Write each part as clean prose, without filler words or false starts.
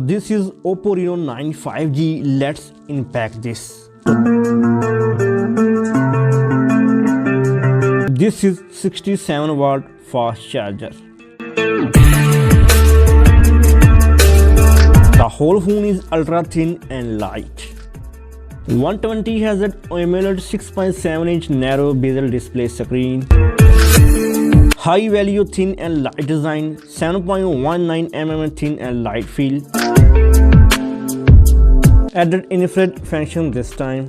this is Oppo Reno9 5G. Let's unpack this. This is 67-watt fast charger. The whole phone is ultra thin and light. 120 Hz AMOLED 6.7-inch narrow bezel display screen. High value thin and light design. 7.19 mm thin and light feel. Added infrared function this time.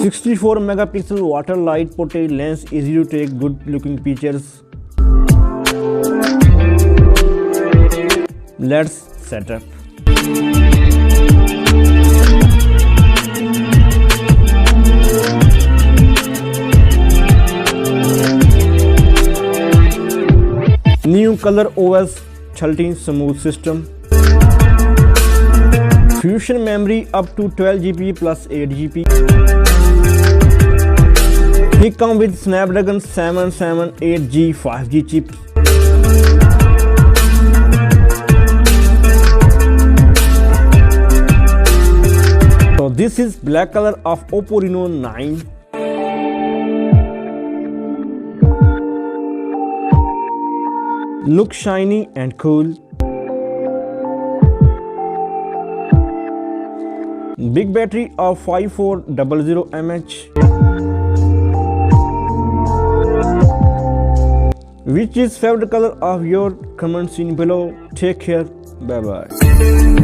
64 megapixel water light portrait lens, easy to take good looking pictures. Let's set up. New color OS 13 smooth system. Fusion memory up to 12 GB plus 8 GB. It comes with Snapdragon 778G 5G chip. So this is black color of Oppo Reno 9. Look shiny and cool. Big battery of 5400 mAh. Which is favorite color of your comments in below. Take care. Bye bye.